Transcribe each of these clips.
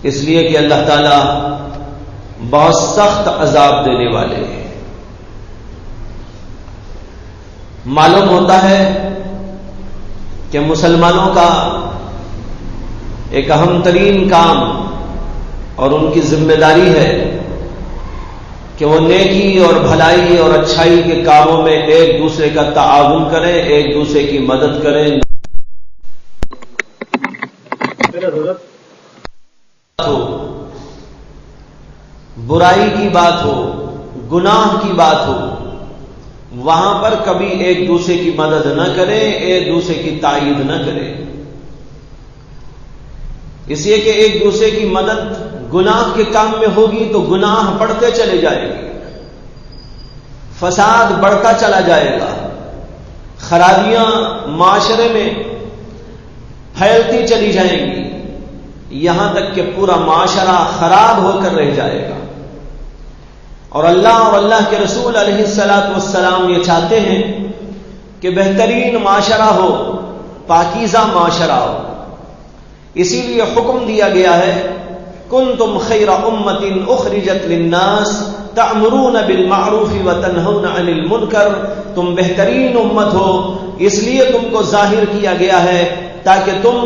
اس لیے کہ اللہ تعالیٰ بہت سخت عذاب دینے والے ہیں۔ معلوم ہوتا ہے کہ مسلمانوں کا ایک اہم ترین کام اور ان کی ذمہ داری ہے کہ وہ نیکی اور بھلائی اور اچھائی کے کاموں میں ایک دوسرے کا تعاون کریں، ایک دوسرے کی مدد کریں۔ برائی کی بات ہو، گناہ کی بات ہو، وہاں پر کبھی ایک دوسرے کی مدد نہ کریں، ایک دوسرے کی تائید نہ کریں، اس لیے کہ ایک دوسرے کی مدد گناہ کے کام میں ہوگی تو گناہ بڑھتے چلے جائیں گے، فساد بڑھتا چلا جائے گا، خرابیاں معاشرے میں پھیلتی چلی جائیں گی، یہاں تک کہ پورا معاشرہ خراب ہو کر رہ جائے گا۔ اور اللہ اور اللہ کے رسول علیہ الصلاۃ والسلام یہ چاہتے ہیں کہ بہترین معاشرہ ہو، پاکیزہ معاشرہ ہو، اسی لیے حکم دیا گیا ہے کنتم خیر امۃ اخرجت للناس تأمرون بالمعروف وتنہون عن المنکر، تم بہترین امت ہو، اس لیے تم کو ظاہر کیا گیا ہے تاکہ تم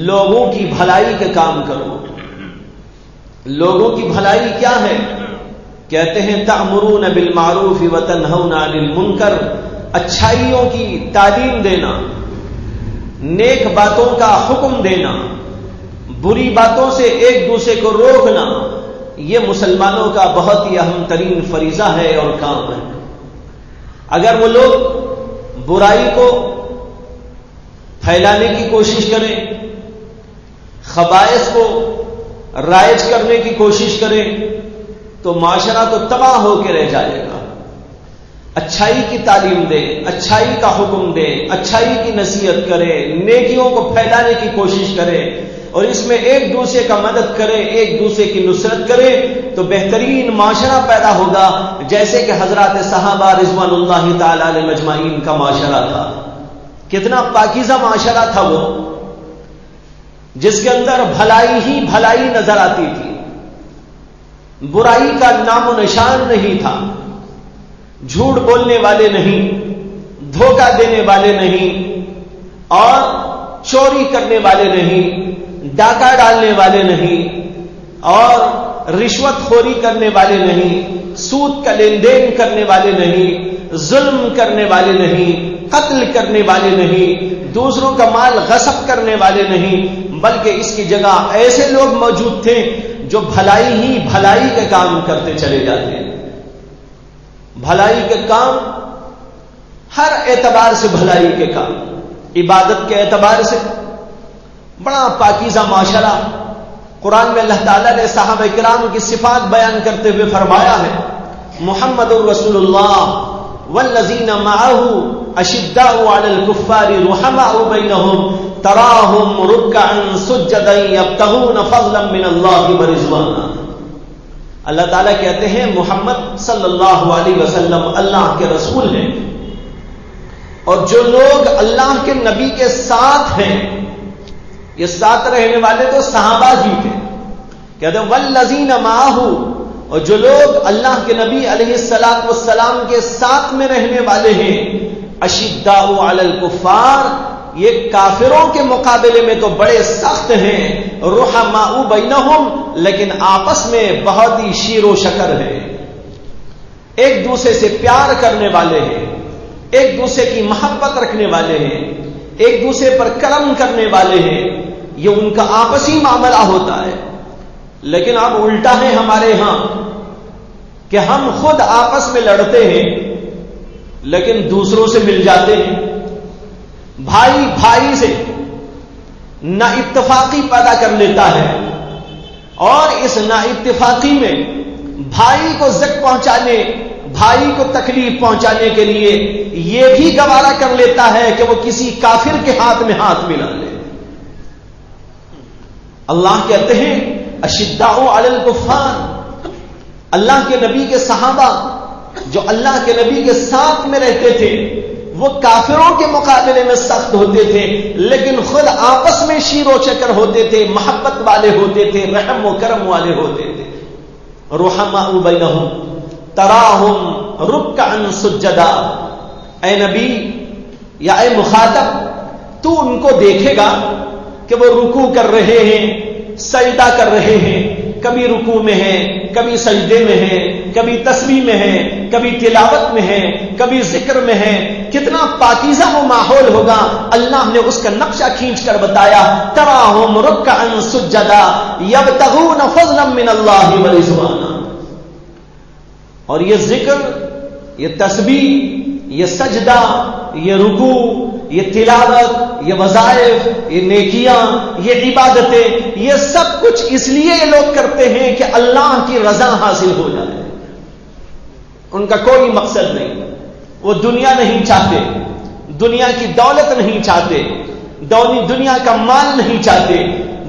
لوگوں کی بھلائی کے کام کرو۔ لوگوں کی بھلائی کیا ہے؟ کہتے ہیں تأمرون بالمعروف وتنہون عن المنکر، اچھائیوں کی تعلیم دینا، نیک باتوں کا حکم دینا، بری باتوں سے ایک دوسرے کو روکنا، یہ مسلمانوں کا بہت ہی اہم ترین فریضہ ہے اور کام ہے۔ اگر وہ لوگ برائی کو پھیلانے کی کوشش کریں، خبائث کو رائج کرنے کی کوشش کریں تو معاشرہ تو تباہ ہو کے رہ جائے گا۔ اچھائی کی تعلیم دیں، اچھائی کا حکم دیں، اچھائی کی نصیحت کریں، نیکیوں کو پھیلانے کی کوشش کریں اور اس میں ایک دوسرے کا مدد کریں، ایک دوسرے کی نصرت کریں تو بہترین معاشرہ پیدا ہوگا، جیسے کہ حضرات صحابہ رضوان اللہ تعالی علیہ مجمعین کا معاشرہ تھا۔ کتنا پاکیزہ معاشرہ تھا وہ، جس کے اندر بھلائی ہی بھلائی نظر آتی تھی، برائی کا نام و نشان نہیں تھا، جھوٹ بولنے والے نہیں، دھوکہ دینے والے نہیں، اور چوری کرنے والے نہیں، ڈاکہ ڈالنے والے نہیں، اور رشوت خوری کرنے والے نہیں، سود کا لین دین کرنے والے نہیں، ظلم کرنے والے نہیں، قتل کرنے والے نہیں، دوسروں کا مال غصب کرنے والے نہیں، بلکہ اس کی جگہ ایسے لوگ موجود تھے جو بھلائی ہی بھلائی کے کام کرتے چلے جاتے ہیں۔ بھلائی کے کام، ہر اعتبار سے بھلائی کے کام، عبادت کے اعتبار سے بڑا پاکیزہ معاشرہ۔ قرآن میں اللہ تعالیٰ نے صحابہ کرام کی صفات بیان کرتے ہوئے فرمایا ہے محمد الرسول اللہ والذین معہ اشداء علی الکفار رحماء بینہم تراہم رکعا سجدا یبتغون فضلا من اللہ ورضوانا۔ اللہ تعالیٰ کہتے ہیں محمد صلی اللہ علیہ وسلم اللہ کے رسول ہیں، اور جو لوگ اللہ کے نبی کے ساتھ ہیں، یہ ساتھ رہنے والے تو صحابہ ہی تھے، کہتے ہیں والذین معہ، اور جو لوگ اللہ کے نبی علیہ الصلاۃ والسلام کے ساتھ میں رہنے والے ہیں، اشداء علی الکفار، یہ کافروں کے مقابلے میں تو بڑے سخت ہیں، رحماء بینہم، لیکن آپس میں بہت ہی شیر و شکر ہیں، ایک دوسرے سے پیار کرنے والے ہیں، ایک دوسرے کی محبت رکھنے والے ہیں، ایک دوسرے پر کرم کرنے والے ہیں، یہ ان کا آپسی معاملہ ہوتا ہے۔ لیکن اب الٹا ہے ہمارے ہاں کہ ہم خود آپس میں لڑتے ہیں لیکن دوسروں سے مل جاتے ہیں، بھائی بھائی سے نا اتفاقی پیدا کر لیتا ہے، اور اس نا اتفاقی میں بھائی کو زک پہنچانے، بھائی کو تکلیف پہنچانے کے لیے یہ بھی گوارا کر لیتا ہے کہ وہ کسی کافر کے ہاتھ میں ہاتھ ملا لے۔ اللہ کہتے ہیں اشداء علی الکفار، اللہ کے نبی کے صحابہ جو اللہ کے نبی کے ساتھ میں رہتے تھے وہ کافروں کے مقابلے میں سخت ہوتے تھے، لیکن خود آپس میں شیر و چکر ہوتے تھے، محبت والے ہوتے تھے، رحم و کرم والے ہوتے تھے. رحماء بینہم تراہم رکعا سجدا. اے نبی یا اے مخاطب، تو ان کو دیکھے گا کہ وہ رکوع کر رہے ہیں، سجدہ کر رہے ہیں، کبھی رکوع میں ہیں، کبھی سجدے میں ہیں، کبھی تسبیح میں ہیں، کبھی تلاوت میں ہیں، کبھی ذکر میں ہیں. کتنا پاکیزہ وہ ماحول ہوگا. اللہ نے اس کا نقشہ کھینچ کر بتایا، تراہم رکعا سجدا یبتغون فضلا من اللہ ورضوانا. اور یہ ذکر، یہ تسبیح، یہ سجدہ، یہ رکوع، یہ تلاوت، یہ وظائف، یہ نیکیاں، یہ عبادتیں، یہ سب کچھ اس لیے یہ لوگ کرتے ہیں کہ اللہ کی رضا حاصل ہو جائے. ان کا کوئی مقصد نہیں. وہ دنیا نہیں چاہتے، دنیا کی دولت نہیں چاہتے، دنیا کا مال نہیں چاہتے،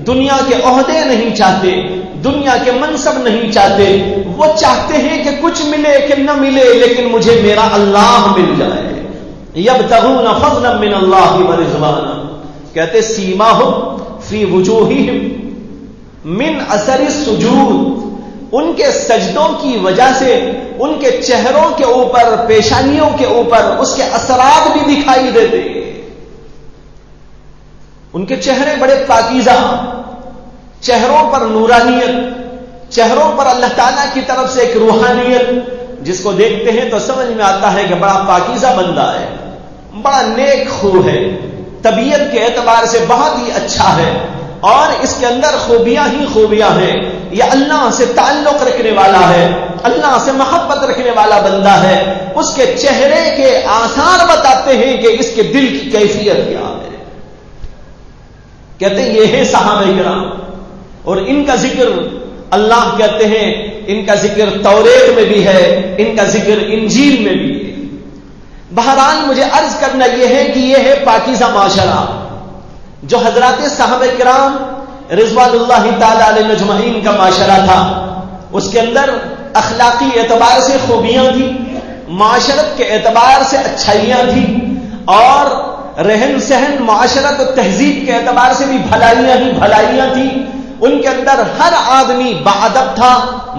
دنیا کے عہدے نہیں چاہتے، دنیا کے منصب نہیں چاہتے. وہ چاہتے ہیں کہ کچھ ملے کہ نہ ملے، لیکن مجھے میرا اللہ مل جائے. یبتغون فضلا من اللہ ورضوانا. کہتے سیماہم فی وجوہہم من اثر السجود. ان کے سجدوں کی وجہ سے ان کے چہروں کے اوپر، پیشانیوں کے اوپر اس کے اثرات بھی دکھائی دیتے. ان کے چہرے بڑے پاکیزہ، چہروں پر نورانیت، چہروں پر اللہ تعالیٰ کی طرف سے ایک روحانیت. جس کو دیکھتے ہیں تو سمجھ میں آتا ہے کہ بڑا پاکیزہ بندہ ہے، بڑا نیک خو ہے، طبیعت کے اعتبار سے بہت ہی اچھا ہے، اور اس کے اندر خوبیاں ہی خوبیاں ہیں. یہ اللہ سے تعلق رکھنے والا ہے، اللہ سے محبت رکھنے والا بندہ ہے. اس کے چہرے کے آثار بتاتے ہیں کہ اس کے دل کی کیفیت کیا ہے. کہتے ہیں یہ ہے صحابہ کرام. اور ان کا ذکر اللہ کہتے ہیں، ان کا ذکر توریت میں بھی ہے، ان کا ذکر انجیل میں بھی ہے. بہرحال مجھے عرض کرنا یہ ہے کہ یہ ہے پاکیزہ معاشرہ جو حضرات صحابہ کرام رضوان اللہ تعالی علیہ اجمعین کا معاشرہ تھا. اس کے اندر اخلاقی اعتبار سے خوبیاں تھیں، معاشرت کے اعتبار سے اچھائیاں تھیں، اور رہن سہن، معاشرت و تہذیب کے اعتبار سے بھی بھلائیاں ہی بھلائیاں تھیں. ان کے اندر ہر آدمی باادب تھا،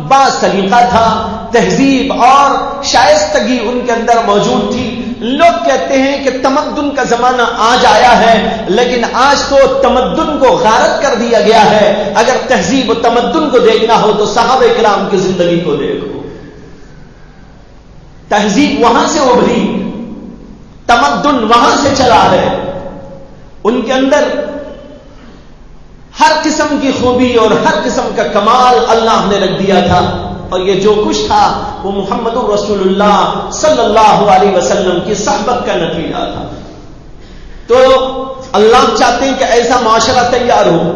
با سلیقہ تھا، تہذیب اور شائستگی ان کے اندر موجود تھی. لوگ کہتے ہیں کہ تمدن کا زمانہ آج آیا ہے، لیکن آج تو تمدن کو غارت کر دیا گیا ہے. اگر تہذیب و تمدن کو دیکھنا ہو تو صحابہ کرام کی زندگی کو دیکھو. تہذیب وہاں سے ابھری، تمدن وہاں سے چلا ہے. ان کے اندر ہر قسم کی خوبی اور ہر قسم کا کمال اللہ نے رکھ دیا تھا. اور یہ جو کچھ تھا وہ محمد رسول اللہ صلی اللہ علیہ وسلم کی صحبت کا نتیجہ تھا. تو اللہ چاہتے ہیں کہ ایسا معاشرہ تیار ہو.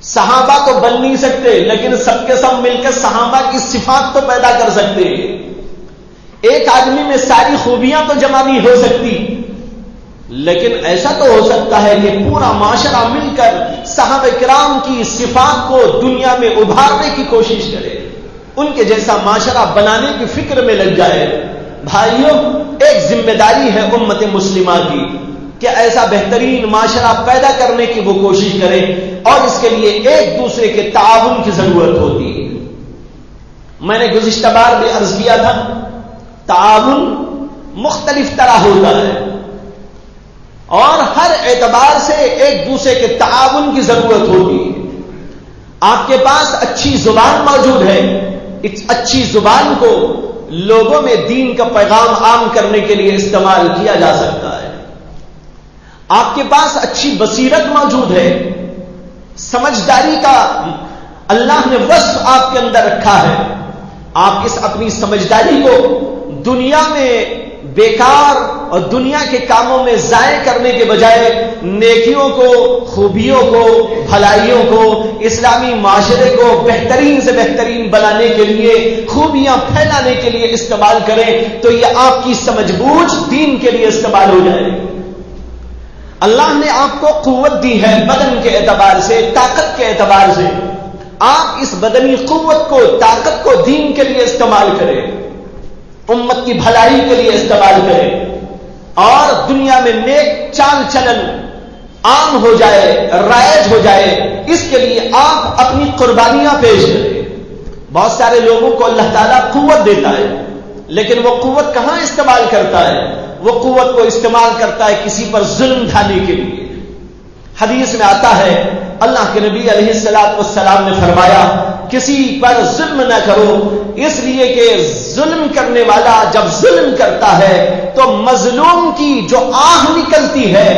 صحابہ تو بن نہیں سکتے، لیکن سب کے سب مل کر صحابہ کی صفات تو پیدا کر سکتے ہیں. ایک آدمی میں ساری خوبیاں تو جمع نہیں ہو سکتی، لیکن ایسا تو ہو سکتا ہے کہ پورا معاشرہ مل کر صحابہ کرام کی صفات کو دنیا میں ابھارنے کی کوشش کرے، ان کے جیسا معاشرہ بنانے کی فکر میں لگ جائے. بھائیوں، ایک ذمہ داری ہے امت مسلمہ کی کہ ایسا بہترین معاشرہ پیدا کرنے کی وہ کوشش کرے، اور اس کے لیے ایک دوسرے کے تعاون کی ضرورت ہوتی ہے. میں نے گزشتہ بار بھی عرض کیا تھا، تعاون مختلف طرح ہوتا ہے، اور ہر اعتبار سے ایک دوسرے کے تعاون کی ضرورت ہوتی ہے. آپ کے پاس اچھی زبان موجود ہے، اس اچھی زبان کو لوگوں میں دین کا پیغام عام کرنے کے لیے استعمال کیا جا سکتا ہے. آپ کے پاس اچھی بصیرت موجود ہے، سمجھداری کا اللہ نے وصف آپ کے اندر رکھا ہے. آپ اس اپنی سمجھداری کو دنیا میں بیکار اور دنیا کے کاموں میں ضائع کرنے کے بجائے نیکیوں کو، خوبیوں کو، بھلائیوں کو، اسلامی معاشرے کو بہترین سے بہترین بنانے کے لیے، خوبیاں پھیلانے کے لیے استعمال کریں تو یہ آپ کی سمجھ بوجھ دین کے لیے استعمال ہو جائے. اللہ نے آپ کو قوت دی ہے بدن کے اعتبار سے، طاقت کے اعتبار سے. آپ اس بدنی قوت کو، طاقت کو دین کے لیے استعمال کریں، امت کی بھلائی کے لیے استعمال کریں. اور دنیا میں نیک چال چلن عام ہو جائے، رائج ہو جائے، اس کے لیے آپ اپنی قربانیاں پیش کریں۔ بہت سارے لوگوں کو اللہ تعالیٰ قوت دیتا ہے، لیکن وہ قوت کہاں استعمال کرتا ہے؟ وہ قوت کو استعمال کرتا ہے کسی پر ظلم ڈھانے کے لیے۔ حدیث میں آتا ہے اللہ کے نبی علیہ الصلوۃ والسلام نے فرمایا کسی پر ظلم نہ کرو، اس لیے کہ ظلم کرنے والا جب ظلم کرتا ہے تو مظلوم کی جو آہ نکلتی ہے،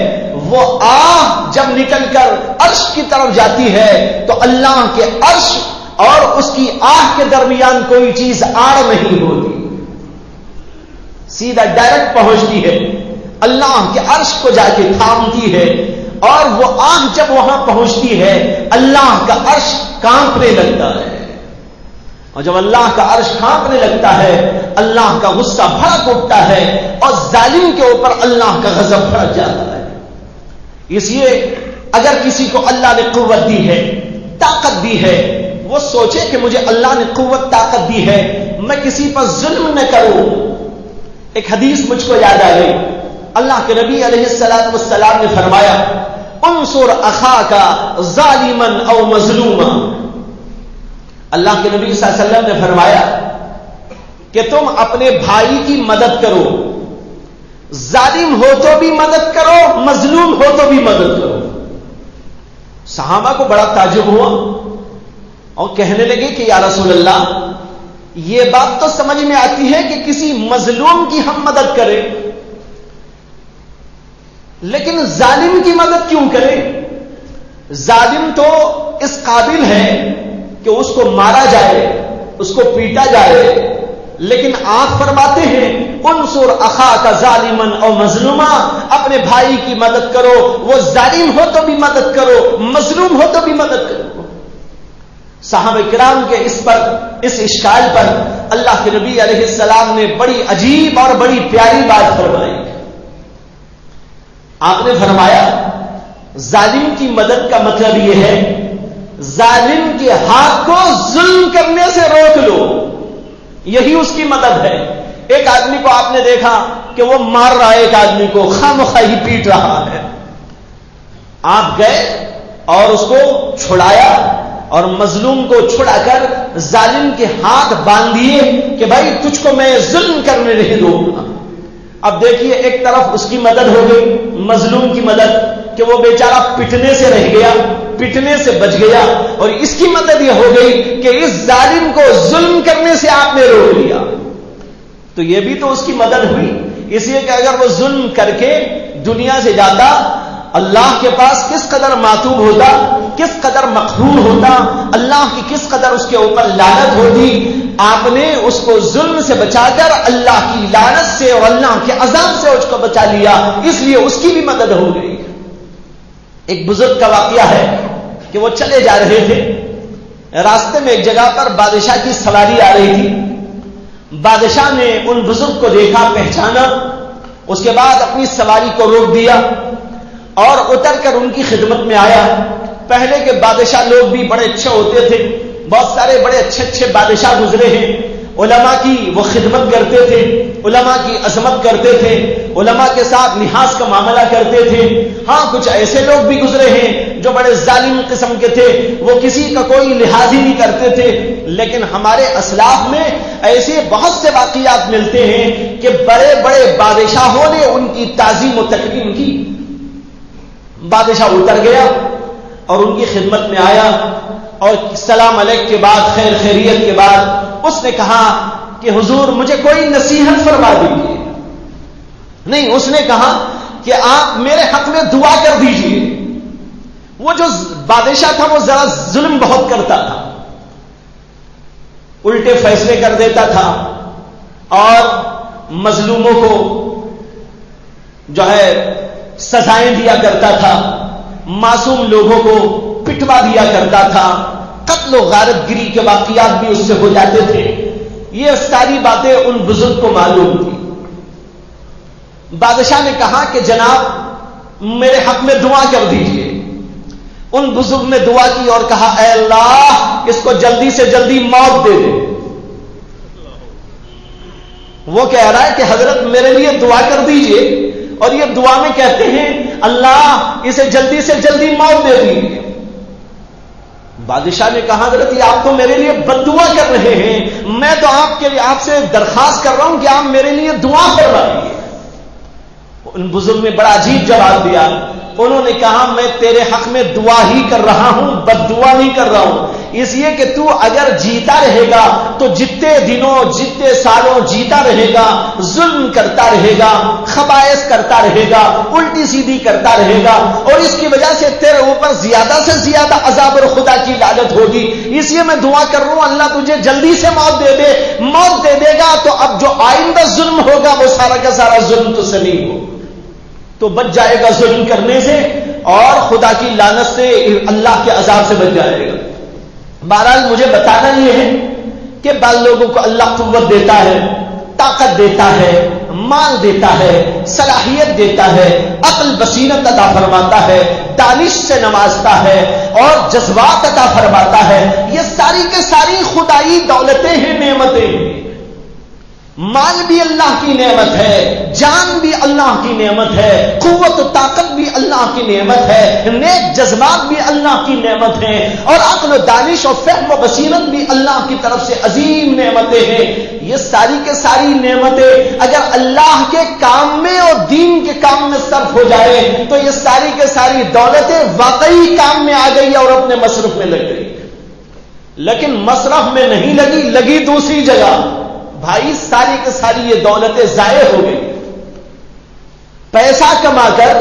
وہ آہ جب نکل کر عرش کی طرف جاتی ہے تو اللہ کے عرش اور اس کی آہ کے درمیان کوئی چیز آڑ نہیں ہوتی، سیدھا ڈائریکٹ پہنچتی ہے، اللہ کے عرش کو جا کے تھامتی ہے، اور وہ آہ جب وہاں پہنچتی ہے اللہ کا عرش کانپنے لگتا ہے، اور جب اللہ کا عرش کانپنے لگتا ہے اللہ کا غصہ بھڑک اٹھتا ہے اور ظالم کے اوپر اللہ کا غضب بھڑک جاتا ہے۔ اس لیے اگر کسی کو اللہ نے قوت دی ہے، طاقت دی ہے، وہ سوچے کہ مجھے اللہ نے قوت طاقت دی ہے، میں کسی پر ظلم نہ کروں۔ ایک حدیث مجھ کو یاد آ گئی، اللہ کے نبی علیہ الصلوۃ والسلام نے فرمایا انصر اخاک ظالما او مظلوما۔ اللہ کے نبی صلی اللہ علیہ وسلم نے فرمایا کہ تم اپنے بھائی کی مدد کرو، ظالم ہو تو بھی مدد کرو، مظلوم ہو تو بھی مدد کرو۔ صحابہ کو بڑا تعجب ہوا اور کہنے لگے کہ یا رسول اللہ، یہ بات تو سمجھ میں آتی ہے کہ کسی مظلوم کی ہم مدد کریں، لیکن ظالم کی مدد کیوں کریں؟ ظالم تو اس قابل ہے کہ اس کو مارا جائے، اس کو پیٹا جائے، لیکن آپ فرماتے ہیں انصر اخاک ظالما او مظلوما، اپنے بھائی کی مدد کرو، وہ ظالم ہو تو بھی مدد کرو، مظلوم ہو تو بھی مدد کرو۔ صحابہ کرام کے اس اشکال پر اللہ کے نبی علیہ السلام نے بڑی عجیب اور بڑی پیاری بات فرمائی۔ آپ نے فرمایا ظالم کی مدد کا مطلب یہ ہے ظالم کے ہاتھ کو ظلم کرنے سے روک لو، یہی اس کی مدد ہے۔ ایک آدمی کو آپ نے دیکھا کہ وہ مار رہا ہے، ایک آدمی کو خواہ ہی پیٹ رہا ہے، آپ گئے اور اس کو چھڑایا اور مظلوم کو چھڑا کر ظالم کے ہاتھ باندھ دیے کہ بھائی تجھ کو میں ظلم کرنے نہیں دوں گا۔ اب دیکھیے ایک طرف اس کی مدد ہو گئی، مظلوم کی مدد کہ وہ بیچارہ پٹنے سے رہ گیا، پٹنے سے بچ گیا، اور اس کی مدد یہ ہو گئی کہ اس ظالم کو ظلم کرنے سے آپ نے روک لیا، تو یہ بھی تو اس کی مدد ہوئی۔ اس لیے کہ اگر وہ ظلم کر کے دنیا سے جاتا، اللہ کے پاس کس قدر معتوب ہوتا، کس قدر مقہور ہوتا، اللہ کی کس قدر اس کے اوپر لعنت ہوتی۔ آپ نے اس کو ظلم سے بچا کر اللہ کی لعنت سے اور اللہ کے عذاب سے اس کو بچا لیا، اس لیے اس کی بھی مدد ہو گئی۔ ایک بزرگ کا واقعہ ہے کہ وہ چلے جا رہے تھے، راستے میں ایک جگہ پر بادشاہ کی سواری آ رہی تھی، بادشاہ نے ان بزرگ کو دیکھا، پہچانا، اس کے بعد اپنی سواری کو روک دیا اور اتر کر ان کی خدمت میں آیا۔ پہلے کے بادشاہ لوگ بھی بڑے اچھے ہوتے تھے، بہت سارے بڑے اچھے اچھے بادشاہ گزرے ہیں، علماء کی وہ خدمت کرتے تھے، علماء کی عظمت کرتے تھے، علماء کے ساتھ لحاظ کا معاملہ کرتے تھے۔ ہاں کچھ ایسے لوگ بھی گزرے ہیں جو بڑے ظالم قسم کے تھے، وہ کسی کا کوئی لحاظ ہی نہیں کرتے تھے، لیکن ہمارے اسلاف میں ایسے بہت سے واقعات ملتے ہیں کہ بڑے بڑے بادشاہوں نے ان کی تعظیم و تکریم کی۔ بادشاہ اتر گیا اور ان کی خدمت میں آیا اور سلام علیکم کے بعد، خیر خیریت کے بعد اس نے کہا کہ حضور مجھے کوئی نصیحت فرما دیجیے۔ نہیں، اس نے کہا کہ آپ میرے حق میں دعا کر دیجیے۔ وہ جو بادشاہ تھا وہ ذرا ظلم بہت کرتا تھا، الٹے فیصلے کر دیتا تھا اور مظلوموں کو جو ہے سزائیں دیا کرتا تھا، معصوم لوگوں کو پٹوا دیا کرتا تھا، قتل و غارت گری کے واقعات بھی اس سے ہو جاتے تھے۔ یہ ساری باتیں ان بزرگ کو معلوم تھی۔ بادشاہ نے کہا کہ جناب میرے حق میں دعا کر دیجیے۔ ان بزرگ نے دعا کی اور کہا اے اللہ اس کو جلدی سے جلدی موت دے دے۔ وہ کہہ رہا ہے کہ حضرت میرے لیے دعا کر دیجیے، اور یہ دعا میں کہتے ہیں اللہ اسے جلدی سے جلدی موت دے دیجیے۔ بادشاہ نے کہا حضرت آپ تو میرے لیے بد دعا کر رہے ہیں، میں تو آپ سے درخواست کر رہا ہوں کہ آپ میرے لیے دعا فرمائیے۔ ان بزرگ نے بڑا عجیب جواب دیا، انہوں نے کہا میں تیرے حق میں دعا ہی کر رہا ہوں، بد دعا نہیں کر رہا ہوں، اس لیے کہ تو اگر جیتا رہے گا تو جتنے دنوں جتنے سالوں جیتا رہے گا ظلم کرتا رہے گا، خبائث کرتا رہے گا، الٹی سیدھی کرتا رہے گا، اور اس کی وجہ سے تیرے اوپر زیادہ سے زیادہ عذاب اور خدا کی لعنت ہوگی۔ اس لیے میں دعا کر رہا ہوں اللہ تجھے جلدی سے موت دے دے، موت دے دے گا تو اب جو آئندہ ظلم ہوگا وہ سارا کا سارا ظلم تو سے نہیں ہوگا، تو بچ جائے گا ظلم کرنے سے اور خدا کی لعنت سے، اللہ کے عذاب سے بچ جائے گا۔ بہرحال مجھے بتانا یہ ہے کہ بعض لوگوں کو اللہ قوت دیتا ہے، طاقت دیتا ہے، مال دیتا ہے، صلاحیت دیتا ہے، عقل بصیرت عطا فرماتا ہے، دانش سے نوازتا ہے اور جذبات عطا فرماتا ہے۔ یہ ساری کے ساری خدائی دولتیں ہیں، نعمتیں ہیں۔ مال بھی اللہ کی نعمت ہے، جان بھی اللہ کی نعمت ہے، قوت و طاقت بھی اللہ کی نعمت ہے، نیک جذبات بھی اللہ کی نعمت ہیں، اور عقل و دانش اور فہم و بصیرت بھی اللہ کی طرف سے عظیم نعمتیں ہیں۔ یہ ساری کے ساری نعمتیں اگر اللہ کے کام میں اور دین کے کام میں صرف ہو جائے تو یہ ساری کے ساری دولتیں واقعی کام میں آ گئی اور اپنے مصرف میں لگ گئی، لیکن مصرف میں نہیں لگی دوسری جگہ، بھائی ساری کے ساری یہ دولتیں ضائع ہو گئی۔ پیسہ کما کر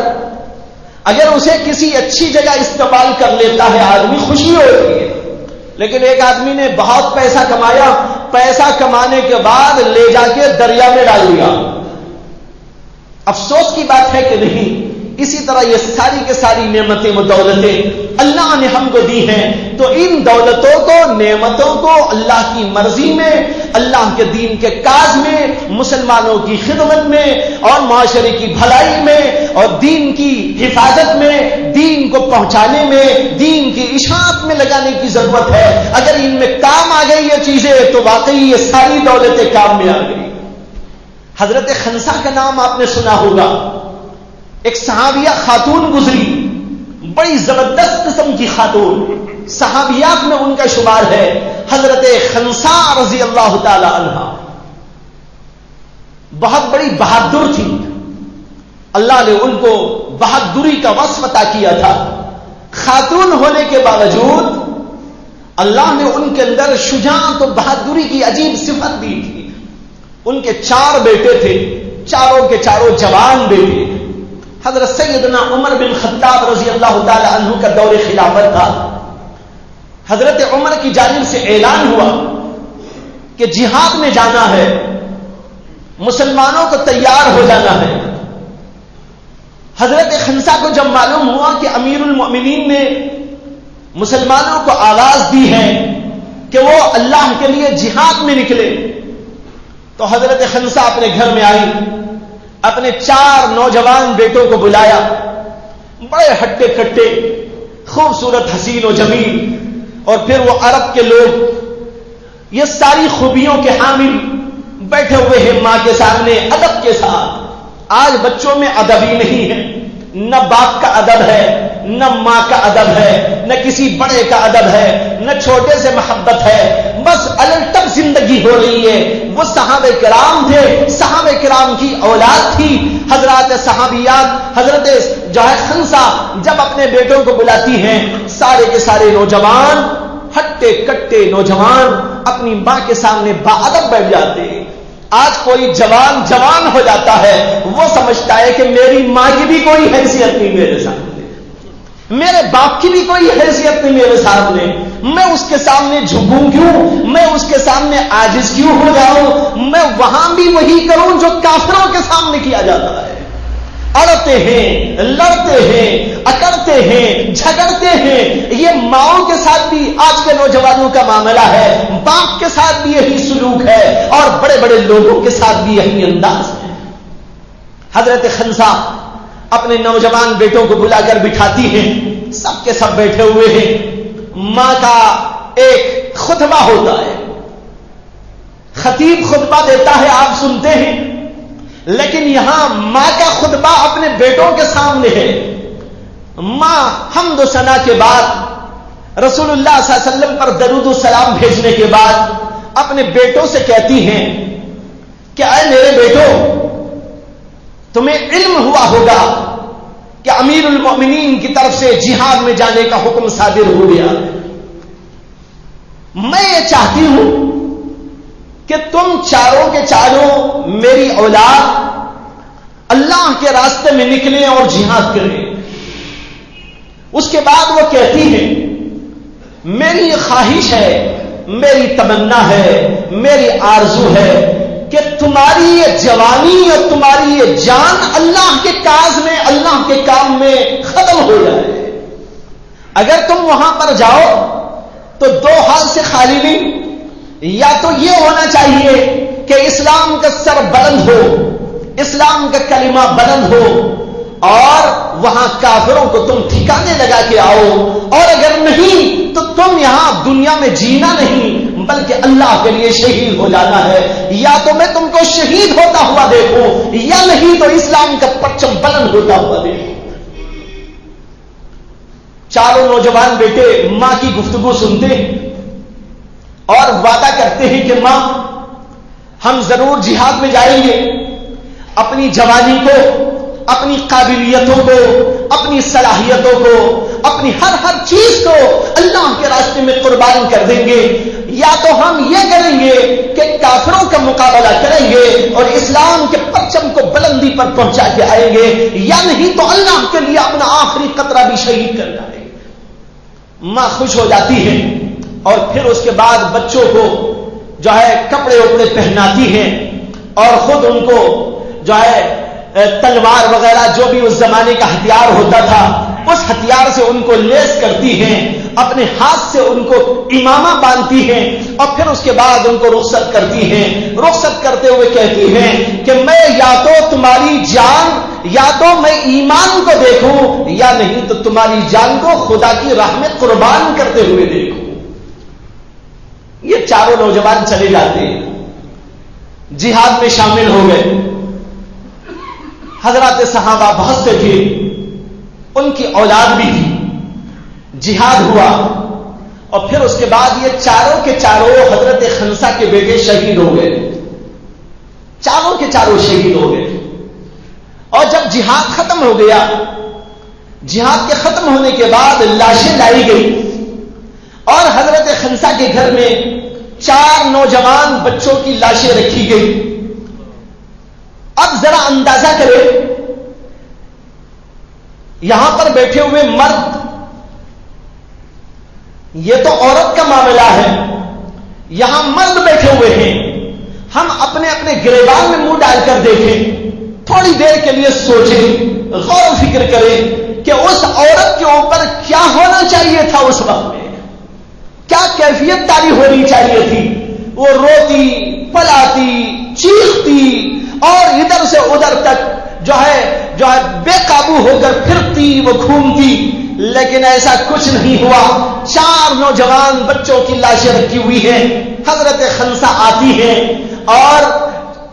اگر اسے کسی اچھی جگہ استعمال کر لیتا ہے آدمی خوشی ہوتی ہے، لیکن ایک آدمی نے بہت پیسہ کمایا، پیسہ کمانے کے بعد لے جا کے دریا میں ڈال دیا، افسوس کی بات ہے کہ نہیں۔ اسی طرح یہ ساری کے ساری نعمتیں و دولتیں اللہ نے ہم کو دی ہیں، تو ان دولتوں کو نعمتوں کو اللہ کی مرضی میں، اللہ کے دین کے کاج میں، مسلمانوں کی خدمت میں اور معاشرے کی بھلائی میں اور دین کی حفاظت میں، دین کو پہنچانے میں، دین کی اشاعت میں لگانے کی ضرورت ہے۔ اگر ان میں کام آ گئی یہ چیزیں تو واقعی یہ ساری دولتیں کام میں آ گئی۔ حضرت خنسا کا نام آپ نے سنا ہوگا، ایک صحابیہ خاتون گزری، بڑی زبردست قسم کی خاتون، صحابیات میں ان کا شمار ہے، حضرت خنسا رضی اللہ تعالی عنہ۔ بہت بڑی بہادر تھی، اللہ نے ان کو بہادری کا وصف عطا کیا تھا۔ خاتون ہونے کے باوجود اللہ نے ان کے اندر شجاعت و بہادری کی عجیب صفت دی تھی۔ ان کے 4 بیٹے تھے، چاروں کے چاروں جوان بیٹے۔ حضرت سیدنا عمر بن خطاب رضی اللہ تعالی عنہ کا دور خلافت تھا۔ حضرت عمر کی جانب سے اعلان ہوا کہ جہاد میں جانا ہے، مسلمانوں کو تیار ہو جانا ہے۔ حضرت خنسا کو جب معلوم ہوا کہ امیر المؤمنین نے مسلمانوں کو آواز دی ہے کہ وہ اللہ کے لیے جہاد میں نکلے، تو حضرت خنسا اپنے گھر میں آئی، اپنے 4 نوجوان بیٹوں کو بلایا، بڑے ہٹے کٹے، خوبصورت حسین و جمیل، اور پھر وہ عرب کے لوگ یہ ساری خوبیوں کے حامل بیٹھے ہوئے ہیں ماں کے سامنے ادب کے ساتھ۔ آج بچوں میں ادب ہی نہیں ہے، نہ باپ کا ادب ہے، نہ ماں کا ادب ہے، نہ کسی بڑے کا ادب ہے، نہ چھوٹے سے محبت ہے، بس الٹب زندگی ہو رہی ہے۔ وہ صحابہ کرام تھے، صحابہ کرام کی اولاد تھی، حضرات صحابیات۔ حضرت جو ہے خنسا جب اپنے بیٹوں کو بلاتی ہیں، سارے کے سارے نوجوان، ہٹے کٹے نوجوان اپنی ماں کے سامنے باادب بیٹھ جاتے ہیں۔ آج کوئی جوان ہو جاتا ہے، وہ سمجھتا ہے کہ میری ماں کی بھی کوئی حیثیت نہیں میرے سامنے، میرے باپ کی بھی کوئی حیثیت نہیں میرے سامنے، میں اس کے سامنے جھکوں کیوں، میں اس کے سامنے عاجز کیوں ہو جاؤں، میں وہاں بھی وہی کروں جو کافروں کے سامنے کیا جاتا ہے۔ اڑتے ہیں، لڑتے ہیں، اکڑتے ہیں، جھگڑتے ہیں۔ یہ ماؤں کے ساتھ بھی آج کے نوجوانوں کا معاملہ ہے، باپ کے ساتھ بھی یہی سلوک ہے، اور بڑے بڑے لوگوں کے ساتھ بھی یہی انداز ہے۔ حضرت خنسا اپنے نوجوان بیٹوں کو بلا کر بٹھاتی ہیں، سب کے سب بیٹھے ہوئے ہیں۔ ماں کا ایک خطبہ ہوتا ہے، خطیب خطبہ دیتا ہے، آپ سنتے ہیں لیکن یہاں ماں کا خطبہ اپنے بیٹوں کے سامنے ہے. ماں حمد و ثنا کے بعد رسول اللہ صلی اللہ علیہ وسلم پر درود و سلام بھیجنے کے بعد اپنے بیٹوں سے کہتی ہیں کہ اے میرے بیٹو، تمہیں علم ہوا ہوگا کہ امیر المؤمنین کی طرف سے جہاد میں جانے کا حکم صادر ہو گیا. میں یہ چاہتی ہوں کہ تم چاروں کے چاروں میری اولاد اللہ کے راستے میں نکلیں اور جہاد کریں. اس کے بعد وہ کہتی ہے میری یہ خواہش ہے، میری تمنا ہے، میری آرزو ہے کہ تمہاری یہ جوانی اور تمہاری یہ جان اللہ کے کاز میں، اللہ کے کام میں ختم ہو جائے. اگر تم وہاں پر جاؤ تو دو ہاتھ سے خالی نہیں. یا تو یہ ہونا چاہیے کہ اسلام کا سر بلند ہو، اسلام کا کلمہ بلند ہو، اور وہاں کافروں کو تم ٹھکانے لگا کے آؤ. اور اگر نہیں تو تم یہاں دنیا میں جینا نہیں بلکہ اللہ کے لیے شہید ہو جانا ہے. یا تو میں تم کو شہید ہوتا ہوا دیکھوں، یا نہیں تو اسلام کا پرچم بلند ہوتا ہوا دیکھوں. چاروں نوجوان بیٹے ماں کی گفتگو سنتے ہیں اور وعدہ کرتے ہیں کہ ماں ہم ضرور جہاد میں جائیں گے. اپنی جوانی کو، اپنی قابلیتوں کو، اپنی صلاحیتوں کو، اپنی ہر چیز کو اللہ کے راستے میں قربان کر دیں گے. یا تو ہم یہ کریں گے کہ کافروں کا مقابلہ کریں گے اور اسلام کے پرچم کو بلندی پر پہنچا کے آئیں گے، یا نہیں تو اللہ کے لیے اپنا آخری قطرہ بھی شہید کر ڈالیں گے. ماں خوش ہو جاتی ہے اور پھر اس کے بعد بچوں کو جو ہے کپڑے وپڑے پہناتی ہیں اور خود ان کو جو ہے تلوار وغیرہ جو بھی اس زمانے کا ہتھیار ہوتا تھا اس ہتھیار سے ان کو لیس کرتی ہیں، اپنے ہاتھ سے ان کو امامہ باندھتی ہیں اور پھر اس کے بعد ان کو رخصت کرتی ہیں. رخصت کرتے ہوئے کہتی ہیں کہ میں یا تو تمہاری جان، یا تو میں ایمان کو دیکھوں، یا نہیں تو تمہاری جان کو خدا کی راہ میں قربان کرتے ہوئے دیکھوں. یہ چاروں نوجوان چلے جاتے ہیں، جہاد میں شامل ہو گئے. حضرات صحابہ بہت سے تھے، ان کی اولاد بھی تھی. جہاد ہوا اور پھر اس کے بعد یہ چاروں کے چاروں حضرت خنسا کے بیٹے شہید ہو گئے. چاروں کے چاروں شہید ہو گئے. اور جب جہاد ختم ہو گیا، جہاد کے ختم ہونے کے بعد لاشیں لائی گئی اور حضرت خنسا کے گھر میں 4 نوجوان بچوں کی لاشیں رکھی گئی. اب ذرا اندازہ کرے، یہاں پر بیٹھے ہوئے مرد، یہ تو عورت کا معاملہ ہے، یہاں مرد بیٹھے ہوئے ہیں. ہم اپنے اپنے گریبان میں منہ ڈال کر دیکھیں، تھوڑی دیر کے لیے سوچیں، غور و فکر کریں کہ اس عورت کے اوپر کیا ہونا چاہیے تھا. اس وقت میں کیا کیفیت تاری ہونی چاہیے تھی. وہ روتی، پلاتی، چیختی اور ادھر سے ادھر تک جو ہے بے قابو ہو کر پھرتی، وہ گھومتی. لیکن ایسا کچھ نہیں ہوا. 4 نوجوان بچوں کی لاشیں رکھی ہوئی ہیں. حضرت خنسا آتی ہے اور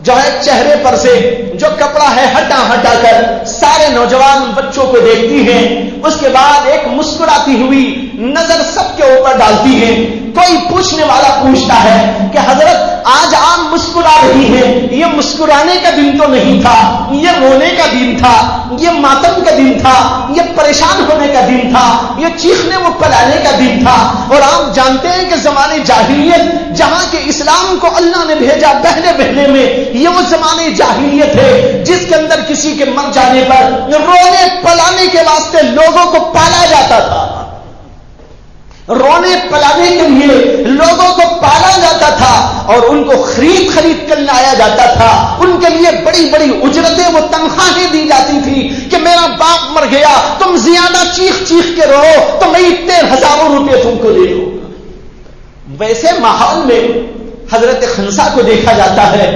جو ہے چہرے پر سے جو کپڑا ہے ہٹا کر سارے نوجوان بچوں کو دیکھتی ہیں. اس کے بعد ایک مسکراتی ہوئی نظر سب کے اوپر ڈالتی ہے. کوئی پوچھنے والا پوچھتا ہے کہ حضرت آج آپ مسکرا رہی ہیں، یہ مسکرانے کا دن تو نہیں تھا، یہ رونے کا دن تھا، یہ ماتم کا دن تھا، یہ پریشان ہونے کا دن تھا، یہ چیخنے و پلانے کا دن تھا. اور آپ جانتے ہیں کہ زمانے جاہلیت جہاں کے اسلام کو اللہ نے بھیجا بہنے میں، یہ وہ زمانے جاہلیت ہے جس کے اندر کسی کے مر جانے پر رونے پلانے کے واسطے لوگوں کو پالا جاتا تھا. رونے پلانے کے لیے لوگوں کو پالا جاتا تھا اور ان کو خرید کر لایا جاتا تھا. ان کے لیے بڑی بڑی اجرتیں، وہ تنخواہیں دی جاتی تھی کہ میرا باپ مر گیا، تم زیادہ چیخ کے رہو تو میں اتنے ہزاروں روپے تم کو دے دوں. ویسے ماحول میں حضرت خنسا کو دیکھا جاتا ہے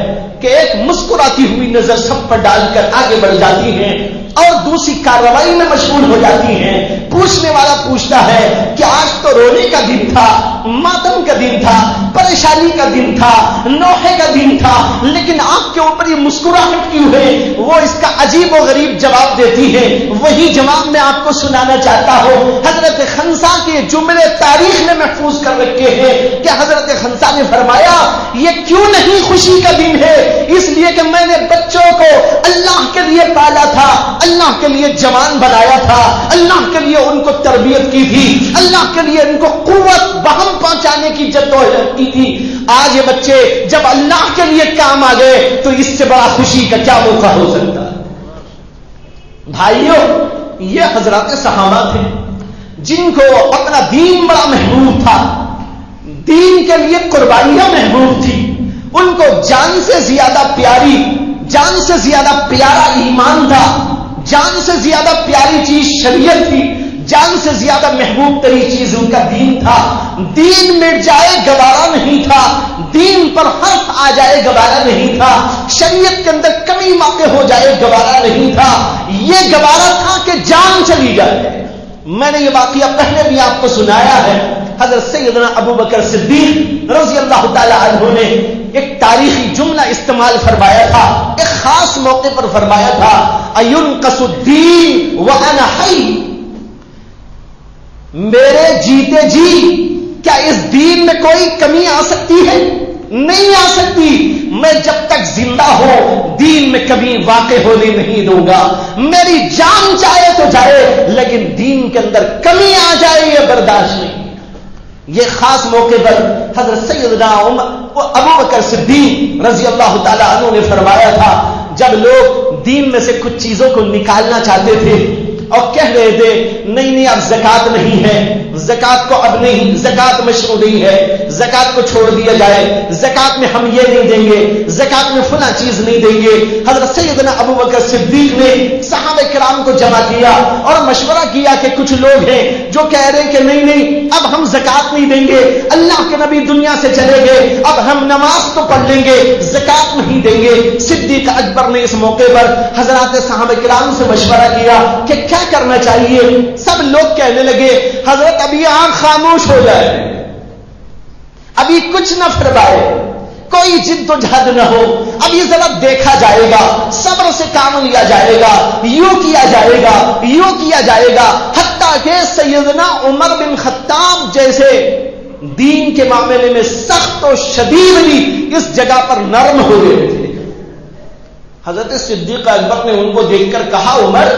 کہ ایک مسکراتی ہوئی نظر سب پر ڈال کر آگے بڑھ جاتی ہیں اور دوسری کارروائی میں مشغول ہو جاتی ہیں. پوچھنے والا پوچھتا ہے کہ آج تو رونے کا دن تھا, ماتم کا دن تھا, پریشانی کا دن تھا, نوحے کا دن تھا, لیکن آپ کے اوپر یہ مسکراہٹ کیوں ہے؟ وہ اس کا عجیب و غریب جواب دیتی ہے. وہی جواب میں آپ کو سنانا چاہتا ہوں. حضرت خنسا کے جملے تاریخ نے محفوظ کر رکھے ہیں کہ حضرت خنسا نے فرمایا یہ کیوں نہیں خوشی کا دن ہے؟ اس لیے کہ میں نے بچوں کو اللہ کے لیے پالا تھا, اللہ کے لیے جوان بنایا تھا, اللہ کے لیے ان کو تربیت کی تھی, اللہ کے لیے ان کو قوت بہم پہنچانے کی جدوجہد کی تھی. آج یہ بچے جب اللہ کے لیے کام آ گئے تو اس سے بڑا خوشی کا کیا موقع ہو سکتا ہے؟ بھائیوں, یہ حضرات صحابہ تھے جن کو اپنا دین بڑا محبوب تھا, دین کے لیے قربانیاں محبوب تھی. ان کو جان سے زیادہ پیاری, جان سے زیادہ پیارا ایمان تھا, جان سے زیادہ پیاری چیز شریعت تھی, جان سے زیادہ محبوب ترین چیز ان کا دین تھا. دین مٹ جائے گوارا نہیں تھا, دین پر حرف آ جائے گوارا نہیں تھا, شریعت کے اندر کمی واقع ہو جائے گوارا نہیں تھا. یہ گوارا تھا کہ جان چلی جائے. میں نے یہ واقعہ پہلے بھی آپ کو سنایا ہے. حضرت سیدنا ابو بکر صدیق رضی اللہ تعالی عنہ نے ایک تاریخی جملہ استعمال فرمایا تھا, ایک خاص موقع پر فرمایا تھا, اَيُنْقَصُ الدِّينُ وَأَنَا حَيٌّ. میرے جیتے جی کیا اس دین میں کوئی کمی آ سکتی ہے؟ نہیں آ سکتی. میں جب تک زندہ ہوں دین میں کمی واقع ہونے نہیں دوں گا. میری جان چاہے تو جائے لیکن دین کے اندر کمی آ جائے یہ برداشت نہیں. یہ خاص موقع پر حضرت سیدنا ابو بکر صدیق رضی اللہ تعالی عنہ نے فرمایا تھا, جب لوگ دین میں سے کچھ چیزوں کو نکالنا چاہتے تھے اور کہہ رہے تھے نہیں نہیں اب زکات نہیں ہے, زکات کو اب نہیں, زکات مشروع نہیں ہے, زکات کو چھوڑ دیا جائے, زکات میں ہم یہ نہیں دیں گے, زکات میں فلاں چیز نہیں دیں گے. حضرت سیدنا ابو بکر صدیق نے صحابہ کرام کو جمع کیا اور مشورہ کیا کہ کچھ لوگ ہیں جو کہہ رہے ہیں کہ نہیں نہیں اب ہم زکات نہیں دیں گے, اللہ کے نبی دنیا سے چلے گئے, اب ہم نماز تو پڑھ لیں گے, زکات نہیں دیں گے. صدیق اکبر نے اس موقع پر حضرات صحابہ کرام سے مشورہ کیا کہ کیا کرنا چاہیے. سب لوگ کہنے لگے حضرت ابھی آنکھ خاموش ہو جائے, ابھی کچھ نہ فرمائے, کوئی جد و جہد نہ ہو, اب یہ ذرا دیکھا جائے گا, صبر سے کام لیا جائے گا, یوں کیا جائے گا, یوں کیا جائے گا. حتیٰ کہ سیدنا عمر بن خطاب جیسے دین کے معاملے میں سخت و شدید بھی اس جگہ پر نرم ہو گئے تھے. حضرت صدیق اکبر نے ان کو دیکھ کر کہا عمر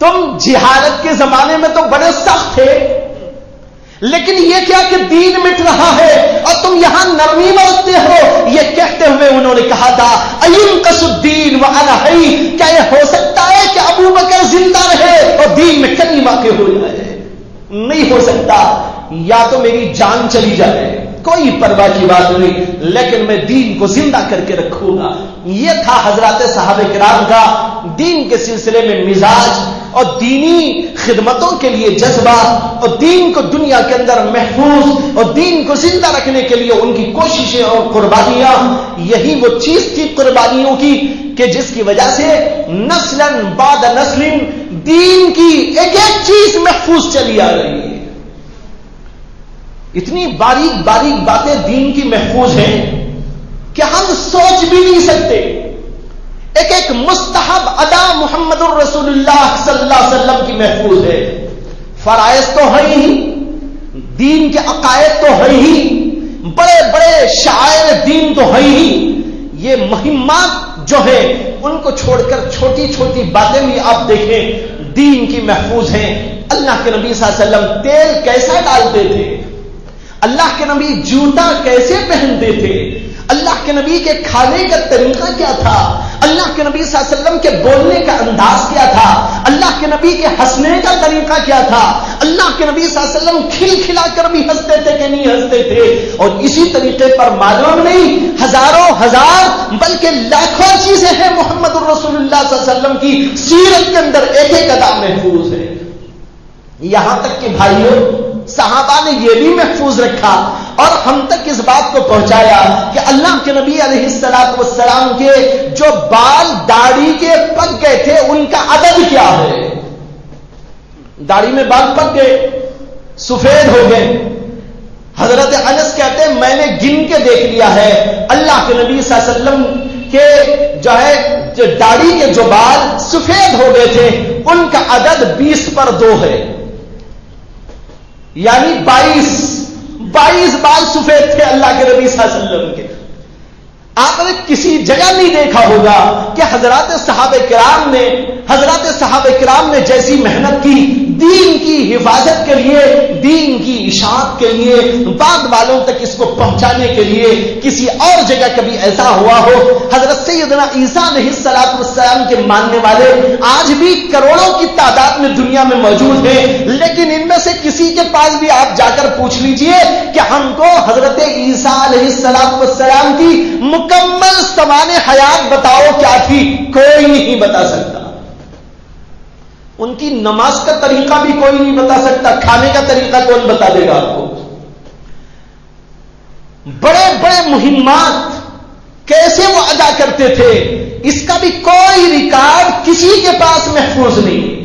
تم جہالت کے زمانے میں تو بڑے سخت تھے, لیکن یہ کیا کہ دین مٹ رہا ہے اور تم یہاں نرمی برتتے ہو. یہ کہتے ہوئے انہوں نے کہا تھا اَيُنْقَصُ الدِّينُ وَأَنَا حَيٌّ. کیا یہ ہو سکتا ہے کہ ابو بکر زندہ رہے اور دین میں کمی واقع ہو جائے؟ نہیں ہو سکتا. یا تو میری جان چلی جائے, کوئی پرواہ کی بات نہیں, لیکن میں دین کو زندہ کر کے رکھوں گا. یہ تھا حضرات صحابہ کرام کا دین کے سلسلے میں مزاج اور دینی خدمتوں کے لیے جذبہ اور دین کو دنیا کے اندر محفوظ اور دین کو زندہ رکھنے کے لیے ان کی کوششیں اور قربانیاں. یہی وہ چیز تھی قربانیوں کی کہ جس کی وجہ سے نسلاً بعد نسل دین کی ایک ایک چیز محفوظ چلی آ رہی ہے. اتنی باریک باریک باتیں دین کی محفوظ ہیں کہ ہم سوچ بھی نہیں سکتے. ایک ایک مستحب ادا محمد الرسول اللہ صلی اللہ علیہ وسلم کی محفوظ ہے. فرائض تو ہے ہی, دین کے عقائد تو ہے ہی, بڑے بڑے شعائر دین تو ہے ہی. یہ مہمات جو ہے ان کو چھوڑ کر چھوٹی چھوٹی باتیں بھی آپ دیکھیں دین کی محفوظ ہیں. اللہ کے نبی صلی اللہ علیہ وسلم تیل کیسا ڈالتے تھے, اللہ کے نبی جوتا کیسے پہنتے تھے, اللہ کے نبی کے کھانے کا طریقہ کیا تھا, اللہ کے نبی صلی اللہ علیہ وسلم کے بولنے کا انداز کیا تھا, اللہ کے نبی کے ہنسنے کا طریقہ کیا تھا, اللہ کے نبی صلی اللہ علیہ وسلم کھل کھلا کر بھی ہنستے تھے کہ نہیں ہنستے تھے. اور اسی طریقے پر معلوم نہیں ہزاروں ہزار بلکہ لاکھوں چیزیں ہیں محمد الرسول اللہ صلی اللہ علیہ وسلم کی سیرت کے اندر ایک ایک ادا محفوظ ہے. یہاں تک کہ بھائیوں صحابہ نے یہ بھی محفوظ رکھا اور ہم تک اس بات کو پہنچایا کہ اللہ کے نبی علیہ السلام کے جو بال داڑھی کے پک گئے تھے ان کا عدد کیا ہے. داڑھی میں بال پک گئے, سفید ہو گئے. حضرت انس کہتے ہیں میں نے گن کے دیکھ لیا ہے, اللہ کے نبی صلی اللہ علیہ وسلم کے جو داڑھی کے جو بال سفید ہو گئے تھے ان کا عدد 20 پر 2 ہے, یعنی 22 بال سفید تھے اللہ کے نبی صلی اللہ علیہ وسلم کے. آپ نے کسی جگہ نہیں دیکھا ہوگا کہ حضرات صحابہ کرام نے جیسی محنت کی دین کی حفاظت کے لیے, دین کی اشاعت کے لیے, بعد والوں تک اس کو پہنچانے کے لیے, کسی اور جگہ کبھی ایسا ہوا ہو. حضرت سیدنا عیسیٰ علیہ السلام کے ماننے والے آج بھی کروڑوں کی تعداد میں دنیا میں موجود ہیں, لیکن ان میں سے کسی کے پاس بھی آپ جا کر پوچھ لیجئے کہ ہم کو حضرت عیسیٰ علیہ السلام کی مکمل زمان حیات بتاؤ کیا تھی, کوئی نہیں بتا سکتا. ان کی نماز کا طریقہ بھی کوئی نہیں بتا سکتا, کھانے کا طریقہ کون بتا دے گا آپ کو. بڑے بڑے مہمات کیسے وہ ادا کرتے تھے اس کا بھی کوئی ریکارڈ کسی کے پاس محفوظ نہیں.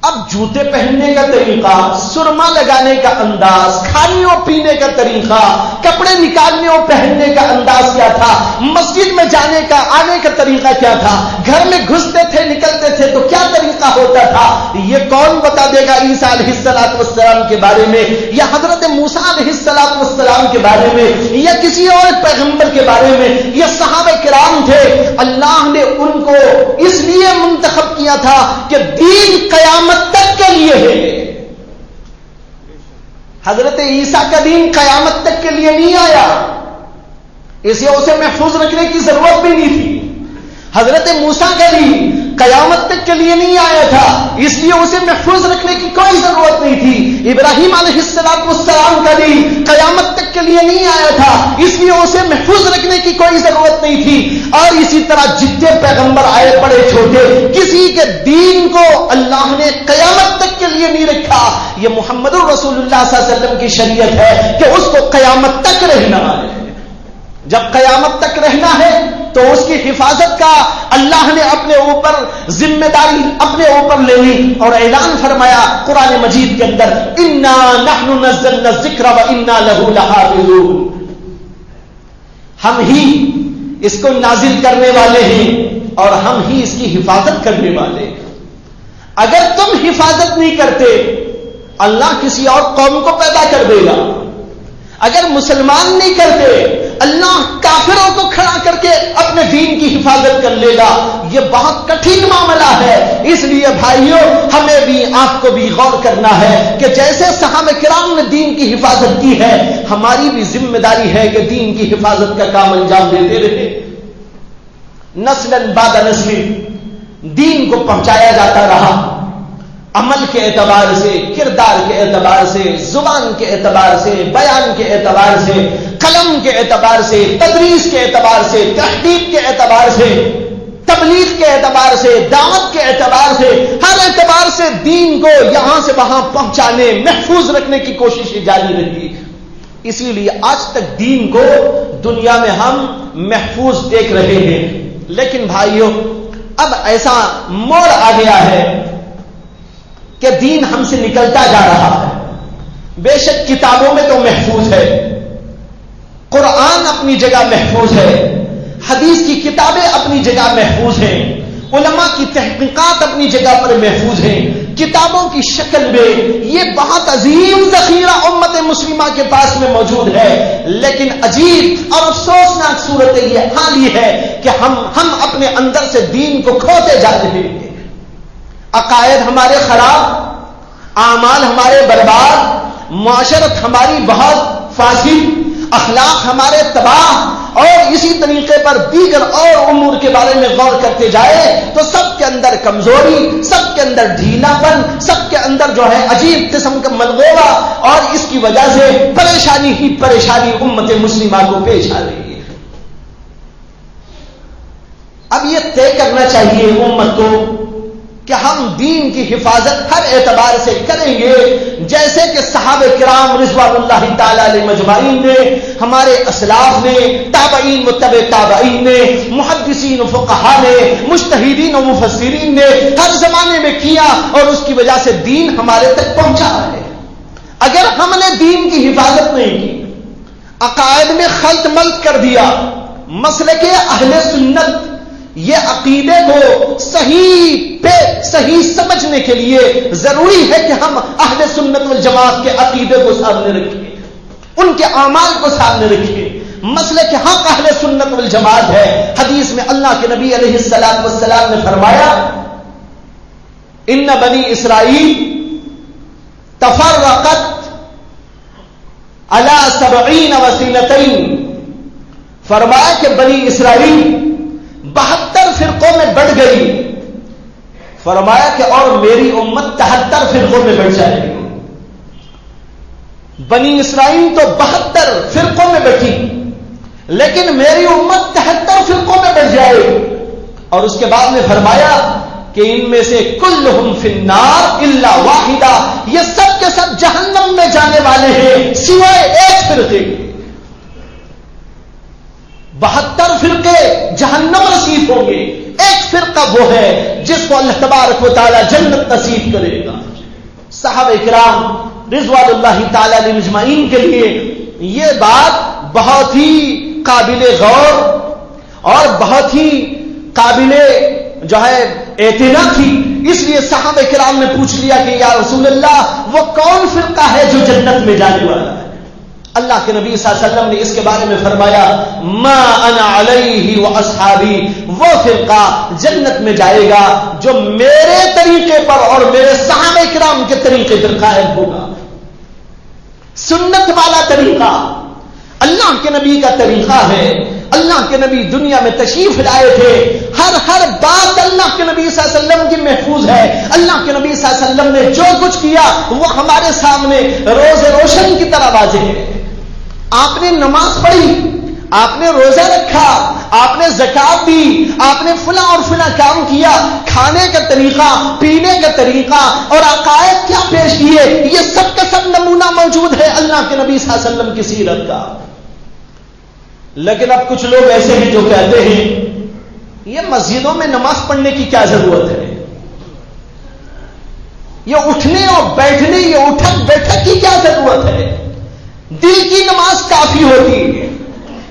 اب جوتے پہننے کا طریقہ, سرما لگانے کا انداز, کھانے اور پینے کا طریقہ, کپڑے نکالنے اور پہننے کا انداز کیا تھا, مسجد میں جانے کا آنے کا طریقہ کیا تھا, گھر میں گھستے تھے نکلتے تھے تو کیا طریقہ ہوتا تھا, یہ کون بتا دے گا عیسیٰ علیہ السلام کے بارے میں, یا حضرت موسیٰ علیہ السلام کے بارے میں, یا کسی اور پیغمبر کے بارے میں. یہ صحابہ کرام تھے, اللہ نے ان کو اس لیے منتخب کیا تھا کہ دین قیامت تک کے لیے ہے. حضرت عیسیٰ کا دین قیامت تک کے لیے نہیں آیا, اسے اسے محفوظ رکھنے کی ضرورت بھی نہیں تھی. حضرت موسیٰ کا دین قیامت تک کے لیے نہیں آیا تھا, اس لیے اسے محفوظ رکھنے کی کوئی ضرورت نہیں تھی. ابراہیم علیہ السلام کا دین قیامت تک کے لیے نہیں آیا تھا, اس لیے اسے محفوظ رکھنے کی کوئی ضرورت نہیں تھی. اور اسی طرح جتنے پیغمبر آئے بڑے چھوٹے, کسی کے دین کو اللہ نے قیامت تک کے لیے نہیں رکھا. یہ محمد رسول اللہ صلی اللہ علیہ وسلم کی شریعت ہے کہ اس کو قیامت تک رہنا ہے. جب قیامت تک رہنا ہے تو اس کی حفاظت کا اللہ نے اپنے اوپر ذمہ داری اپنے اوپر لے لی اور اعلان فرمایا قرآن مجید کے اندر, انا نحن نزلنا الذکر وانا لہ لحافظون. ہم ہی اس کو نازل کرنے والے ہیں اور ہم ہی اس کی حفاظت کرنے والے ہیں. اگر تم حفاظت نہیں کرتے اللہ کسی اور قوم کو پیدا کر دے گا. اگر مسلمان نہیں کرتے اللہ کافروں کو کھڑا کر کے اپنے دین کی حفاظت کر لے گا. یہ بہت کٹھن معاملہ ہے. اس لیے بھائیوں ہمیں بھی آپ کو بھی غور کرنا ہے کہ جیسے صحابہ کرام نے دین کی حفاظت کی ہے, ہماری بھی ذمہ داری ہے کہ دین کی حفاظت کا کام انجام دیتے رہے. نسلاً بعد نسل دین کو پہنچایا جاتا رہا, عمل کے اعتبار سے, کردار کے اعتبار سے, زبان کے اعتبار سے, بیان کے اعتبار سے, قلم کے اعتبار سے, تدریس کے اعتبار سے, تحقیق کے اعتبار سے, تبلیغ کے اعتبار سے, دعوت کے اعتبار سے, ہر اعتبار سے دین کو یہاں سے وہاں پہنچانے, محفوظ رکھنے کی کوششیں جاری رہی. اسی لیے آج تک دین کو دنیا میں ہم محفوظ دیکھ رہے ہیں. لیکن بھائیوں اب ایسا موڑ آ گیا ہے کہ دین ہم سے نکلتا جا رہا ہے. بے شک کتابوں میں تو محفوظ ہے, قرآن اپنی جگہ محفوظ ہے, حدیث کی کتابیں اپنی جگہ محفوظ ہیں, علماء کی تحقیقات اپنی جگہ پر محفوظ ہیں. کتابوں کی شکل میں یہ بہت عظیم ذخیرہ امت مسلمہ کے پاس میں موجود ہے. لیکن عجیب اور افسوسناک صورت یہ حال یہ ہے کہ ہم اپنے اندر سے دین کو کھوتے جا رہے ہیں. عقائد ہمارے خراب, اعمال ہمارے برباد, معاشرت ہماری بہت فاسد, اخلاق ہمارے تباہ, اور اسی طریقے پر دیگر اور امور کے بارے میں غور کرتے جائے تو سب کے اندر کمزوری, سب کے اندر ڈھیلا پن, سب کے اندر جو ہے عجیب قسم کا ملغوبہ, اور اس کی وجہ سے پریشانی ہی پریشانی امت مسلمہ کو پیش آ رہی ہے. اب یہ طے کرنا چاہیے امت کو کہ ہم دین کی حفاظت ہر اعتبار سے کریں گے جیسے کہ صحابہ کرام رضوان اللہ تعالی علیہ مجمعین نے، ہمارے اسلاف نے، تابعین و تبع تابعین نے، محدثین و فقہا نے، مجتہدین و مفسرین نے ہر زمانے میں کیا، اور اس کی وجہ سے دین ہمارے تک پہنچا ہے۔ اگر ہم نے دین کی حفاظت نہیں کی، عقائد میں خلط ملط کر دیا، مسلک اہل سنت، یہ عقیدے کو صحیح سمجھنے کے لیے ضروری ہے کہ ہم اہل سنت والجماعت کے عقیدے کو سامنے رکھیں، ان کے اعمال کو سامنے رکھیں۔ مسلک حق اہل سنت والجماعت ہے۔ حدیث میں اللہ کے نبی علیہ الصلوۃ والسلام نے فرمایا، ان بنی اسرائیل تفرقت علی 70 وسیلتین، فرمایا کہ بنی اسرائیل 72 فرقوں میں بٹ گئی، فرمایا کہ اور میری امت 73 فرقوں میں بٹ جائے گی۔ بنی اسرائیل تو 72 فرقوں میں بٹی، لیکن میری امت 73 فرقوں میں بٹ جائے گی۔ اور اس کے بعد میں فرمایا کہ ان میں سے کلہم فی النار الا واحدہ، یہ سب کے سب جہنم میں جانے والے ہیں سوائے ایک فرقے کے۔ 72 فرقے جہنم نصیب ہوں گے، ایک فرقہ وہ ہے جس کو اللہ تبارک و تعالی جنت نصیب کرے گا۔ صحابہ کرام رضوان اللہ تعالی علیہ مجمعین کے لیے یہ بات بہت ہی قابل غور اور بہت ہی قابل جو ہے اعتنا تھی، اس لیے صحابہ کرام نے پوچھ لیا کہ یا رسول اللہ، وہ کون فرقہ ہے جو جنت میں جانے والا ہے؟ اللہ کے نبی صلی اللہ علیہ وسلم نے اس کے بارے میں فرمایا، ما انا علیہ واصحابی، وہ فرقہ جنت میں جائے گا جو میرے طریقے پر اور میرے صحابہ کرام کے طریقے پر قائم ہوگا۔ سنت والا طریقہ اللہ کے نبی کا طریقہ ہے۔ اللہ کے نبی دنیا میں تشریف لائے تھے، ہر بات اللہ کے نبی صلی اللہ علیہ وسلم کی محفوظ ہے۔ اللہ کے نبی صلی اللہ علیہ وسلم نے جو کچھ کیا وہ ہمارے سامنے روز روشن کی طرح واضح ہے۔ آپ نے نماز پڑھی، آپ نے روزہ رکھا، آپ نے زکات دی، آپ نے فلاں اور فلاں کام کیا، کھانے کا طریقہ، پینے کا طریقہ اور عقائد کیا پیش کیے، یہ سب کا سب نمونہ موجود ہے اللہ کے نبی صلی اللہ علیہ وسلم کی سیرت کا۔ لیکن اب کچھ لوگ ایسے ہیں جو کہتے ہیں یہ مسجدوں میں نماز پڑھنے کی کیا ضرورت ہے، یہ اٹھنے اور بیٹھنے، یہ اٹھک بیٹھک کی کیا ضرورت ہے، دل کی نماز کافی ہوتی ہے۔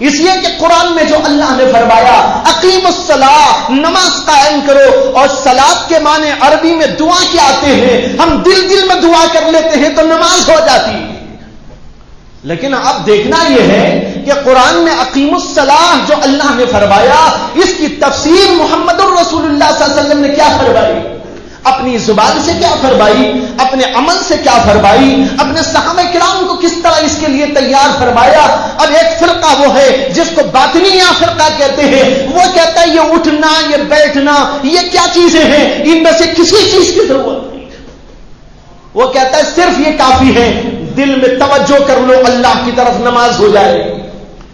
اس لیے کہ قرآن میں جو اللہ نے فرمایا اقیم الصلاۃ، نماز قائم کرو، اور صلاۃ کے معنی عربی میں دعا کے آتے ہیں، ہم دل میں دعا کر لیتے ہیں تو نماز ہو جاتی ہے۔ لیکن اب دیکھنا یہ ہے کہ قرآن میں اقیم الصلاۃ جو اللہ نے فرمایا، اس کی تفسیر محمد الرسول اللہ صلی اللہ علیہ وسلم نے کیا فرمائی، اپنی زبان سے کیا فرمائی، اپنے عمل سے کیا فرمائی، اپنے صحابہ کرام کو کس طرح اس کے لیے تیار فرمایا۔ اب ایک فرقہ وہ ہے جس کو باطنیہ فرقہ کہتے ہیں، وہ کہتا ہے یہ اٹھنا، یہ بیٹھنا، یہ کیا چیزیں ہیں، ان میں سے کسی چیز کی ضرورت نہیں۔ وہ کہتا ہے صرف یہ کافی ہے، دل میں توجہ کر لو اللہ کی طرف، نماز ہو جائے گی۔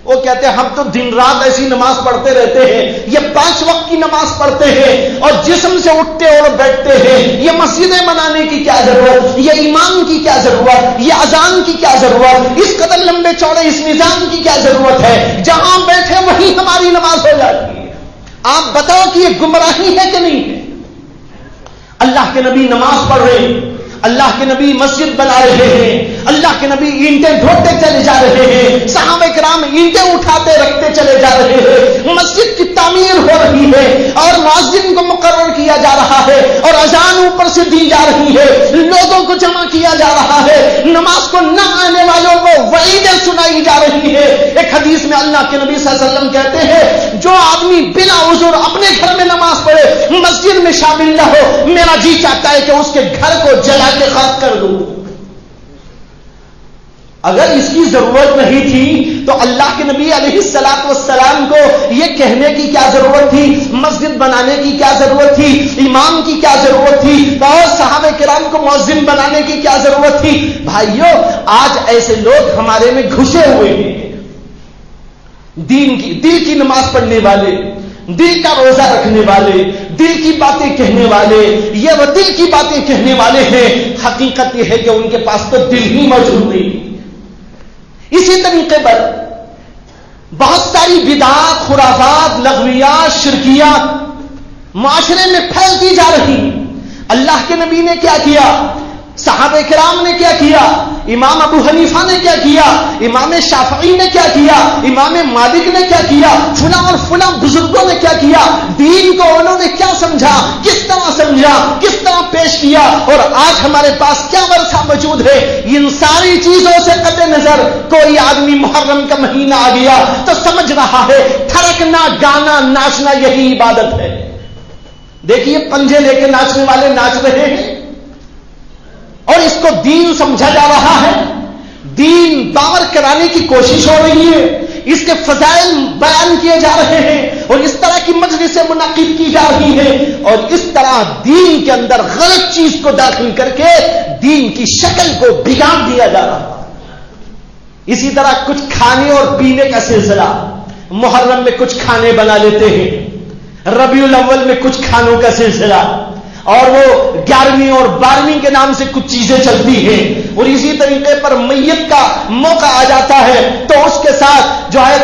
وہ کہتے ہیں ہم تو دن رات ایسی نماز پڑھتے رہتے ہیں، یہ 5 وقت کی نماز پڑھتے ہیں اور جسم سے اٹھتے اور بیٹھتے ہیں، یہ مسجدیں بنانے کی کیا ضرورت، یہ امام کی کیا ضرورت، یہ اذان کی کیا ضرورت، اس قدر لمبے چوڑے اس نظام کی کیا ضرورت ہے، جہاں بیٹھے وہیں ہماری نماز ہو جاتی ہے۔ آپ بتاؤ کہ یہ گمراہی ہے کہ نہیں ہے؟ اللہ کے نبی نماز پڑھ رہے ہیں، اللہ کے نبی مسجد بنا رہے ہیں، اللہ کے نبی اینٹیں ڈھوتے چلے جا رہے ہیں، صحابہ کرام اینٹیں اٹھاتے رکھتے چلے جا رہے ہیں، مسجد کی تعمیر ہو رہی ہے اور مؤذن کو مقرر کیا جا رہا ہے اور اذان اوپر سے دی جا رہی ہے، لوگوں کو جمع کیا جا رہا ہے، نماز کو نہ آنے والوں کو وعیدیں سنائی جا رہی ہے۔ ایک حدیث میں اللہ کے نبی صلی اللہ علیہ وسلم کہتے ہیں جو آدمی بلا عذر اپنے گھر میں نماز پڑھے، مسجد میں شامل نہ ہو، میرا جی چاہتا ہے کہ اس کے گھر کو جلا کے خاک کر دوں۔ اگر اس کی ضرورت نہیں تھی تو اللہ کے نبی علیہ الصلوۃ والسلام کو یہ کہنے کی کیا ضرورت تھی، مسجد بنانے کی کیا ضرورت تھی، امام کی کیا ضرورت تھی، اور صحابہ کرام کو مؤذن بنانے کی کیا ضرورت تھی؟ بھائیو، آج ایسے لوگ ہمارے میں گھسے ہوئے ہیں، دل کی نماز پڑھنے والے، دل کا روزہ رکھنے والے، دل کی باتیں کہنے والے، یہ وہ دل کی باتیں کہنے والے ہیں، حقیقت یہ ہے کہ ان کے پاس تو دل ہی موجود نہیں۔ اسی طریقے پر بہت ساری بدعات، خرافات، لغویات، شرکیات معاشرے میں پھیلتی جا رہی۔ اللہ کے نبی نے کیا کیا، صحابہ کرام نے کیا کیا، امام ابو حنیفہ نے کیا کیا، امام شافعی نے کیا کیا، امام مالک نے کیا کیا، فلاں اور فلاں بزرگوں نے کیا کیا، دین کو انہوں نے کیا سمجھا، کس طرح سمجھا، کس طرح پیش کیا، اور آج ہمارے پاس کیا ورثہ موجود ہے۔ ان ساری چیزوں سے قطع نظر کوئی آدمی محرم کا مہینہ آ گیا تو سمجھ رہا ہے تھرکنا، گانا، ناچنا یہی عبادت ہے۔ دیکھیے پنجے لے کے ناچنے والے ناچ رہے ہیں اور اس کو دین سمجھا جا رہا ہے، دین باور کرانے کی کوشش ہو رہی ہے، اس کے فضائل بیان کیے جا رہے ہیں اور اس طرح کی مجلسیں منعقد کی جا رہی ہیں، اور اس طرح دین کے اندر غلط چیز کو داخل کر کے دین کی شکل کو بگاڑ دیا جا رہا ہے۔ اسی طرح کچھ کھانے اور پینے کا سلسلہ، محرم میں کچھ کھانے بنا لیتے ہیں، ربیع الاول میں کچھ کھانوں کا سلسلہ، اور وہ 11ویں اور 12ویں کے نام سے کچھ چیزیں چلتی ہیں، اور اسی طریقے پر میت کا موقع آ جاتا ہے تو اس کے ساتھ جو ہے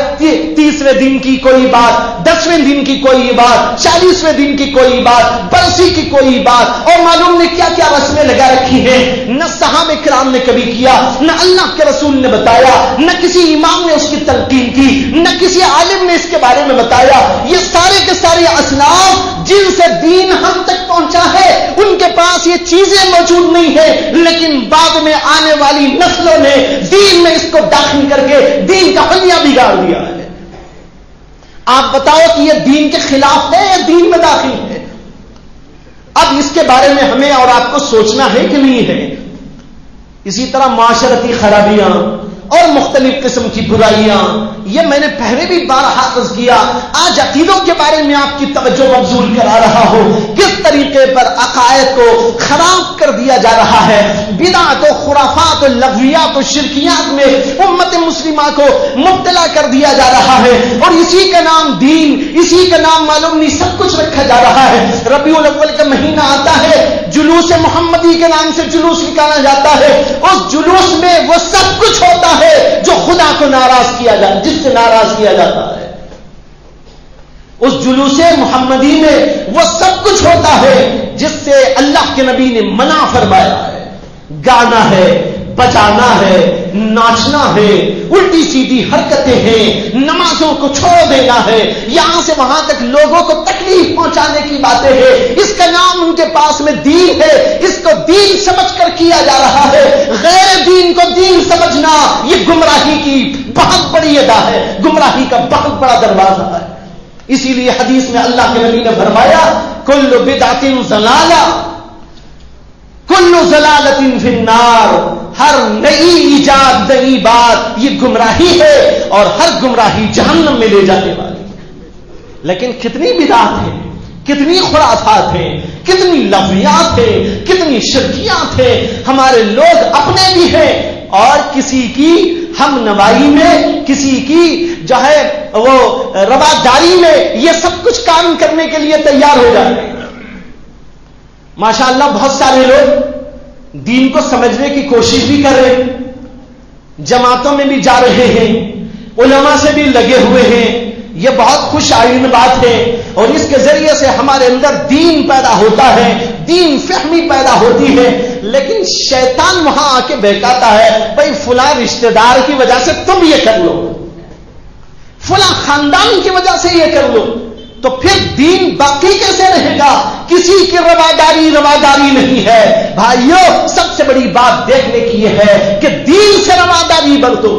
30ویں دن کی کوئی بات، 10ویں دن کی کوئی بات، 40ویں دن کی کوئی بات، برسی کی کوئی بات، اور معلوم نہیں کیا کیا رسمیں لگا رکھی ہیں۔ نہ صحابہ کرام نے کبھی کیا، نہ اللہ کے رسول نے بتایا، نہ کسی امام نے اس کی تلقین کی، نہ کسی عالم نے اس کے بارے میں بتایا۔ یہ سارے کے سارے اسلاف جن سے دین ہم تک پہنچا ہے ان کے پاس یہ چیزیں موجود نہیں ہیں، لیکن بعد میں آنے والی نسلوں نے دین میں اس کو داخل کر کے دین کا حلیہ بگاڑ دیا ہے۔ آپ بتاؤ کہ یہ دین کے خلاف ہے یا دین میں داخل ہے؟ اب اس کے بارے میں ہمیں اور آپ کو سوچنا ہے کہ نہیں ہے۔ اسی طرح معاشرتی خرابیاں اور مختلف قسم کی برائیاں، یہ میں نے پہلے بھی بارہا عرض کیا، آج عقیدوں کے بارے میں آپ کی توجہ مبذول کرا رہا ہوں، کس طریقے پر عقائد کو خراب کر دیا جا رہا ہے، بدعت و خرافات و لغویات و شرکیات میں امت مسلمہ کو مبتلا کر دیا جا رہا ہے، اور اسی کا نام دین، اسی کا نام معلوم نہیں سب کچھ رکھا جا رہا ہے۔ ربیع الاول کا مہینہ آتا ہے، جلوس محمدی کے نام سے جلوس نکالا جاتا ہے، اس جلوس میں وہ سب کچھ ہوتا ہے جو خدا کو ناراض کیا جاتا، جس سے ناراض کیا جاتا ہے۔ اس جلوس محمدی میں وہ سب کچھ ہوتا ہے جس سے اللہ کے نبی نے منع فرمایا ہے۔ گانا ہے، بجانا ہے، ناچنا ہے، الٹی سیدھی حرکتیں ہیں، نمازوں کو چھوڑ دینا ہے، یہاں سے وہاں تک لوگوں کو تکلیف پہنچانے کی باتیں ہیں۔ اس کا نام ان کے پاس میں دین ہے، اس کو دین سمجھ کر کیا جا رہا ہے۔ غیر دین کو دین سمجھنا یہ گمراہی کی بہت بڑی ادا ہے، گمراہی کا بہت بڑا دروازہ ہے۔ اسی لیے حدیث میں اللہ کے نبی نے فرمایا کل بدعت ضلالہ کل ضلالۃ فی النار، ہر نئی ایجاد، نئی بات یہ گمراہی ہے اور ہر گمراہی جہنم میں لے جانے والی ہے۔ لیکن کتنی بدعات ہیں، کتنی خرافات ہیں، کتنی لغویات ہیں، کتنی شرکیات ہیں، ہمارے لوگ اپنے بھی ہیں اور کسی کی ہم نوائی میں، کسی کی جو ہے وہ رواداری میں یہ سب کچھ کام کرنے کے لیے تیار ہو جاتے ہیں۔ ماشاءاللہ بہت سارے لوگ دین کو سمجھنے کی کوشش بھی کر رہے ہیں، جماعتوں میں بھی جا رہے ہیں، علماء سے بھی لگے ہوئے ہیں، یہ بہت خوش آئین بات ہے، اور اس کے ذریعے سے ہمارے اندر دین پیدا ہوتا ہے، دین فہمی پیدا ہوتی ہے۔ لیکن شیطان وہاں آ کے بہکاتا ہے، بھائی فلاں رشتہ دار کی وجہ سے تم یہ کر لو، فلاں خاندان کی وجہ سے یہ کر لو، تو پھر دین باقی کیسے رہے گا؟ کسی کی رواداری نہیں ہے۔ بھائیو سب سے بڑی بات دیکھنے کی یہ ہے کہ دین سے رواداری برتو۔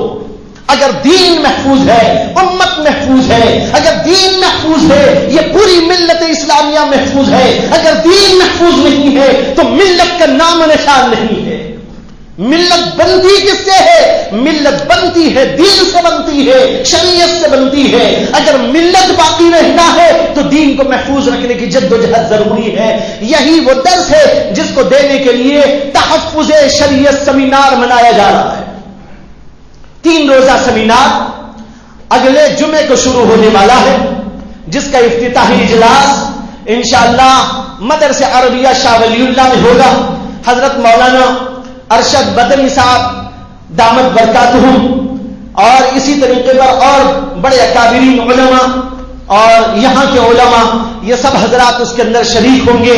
اگر دین محفوظ ہے، امت محفوظ ہے، اگر دین محفوظ ہے یہ پوری ملت اسلامیہ محفوظ ہے۔ اگر دین محفوظ نہیں ہے تو ملت کا نام و نشان نہیں ہے۔ ملت بنتی کس سے ہے؟ ملت بنتی ہے دین سے بنتی ہے، شریعت سے بنتی ہے۔ اگر ملت باقی رہنا ہے تو دین کو محفوظ رکھنے کی جدوجہد ضروری ہے۔ یہی وہ درس ہے جس کو دینے کے لیے تحفظ شریعت سیمینار منایا جا رہا ہے۔ 3 روزہ سیمینار اگلے جمعے کو شروع ہونے والا ہے، جس کا افتتاحی اجلاس انشاءاللہ مدرسہ عربیہ شاہ ولی اللہ میں ہوگا. حضرت مولانا ارشد بدری صاحب دامت برکاتہم اور اسی طریقے پر اور بڑے اکابرین علماء اور یہاں کے علماء یہ سب حضرات اس کے اندر شریک ہوں گے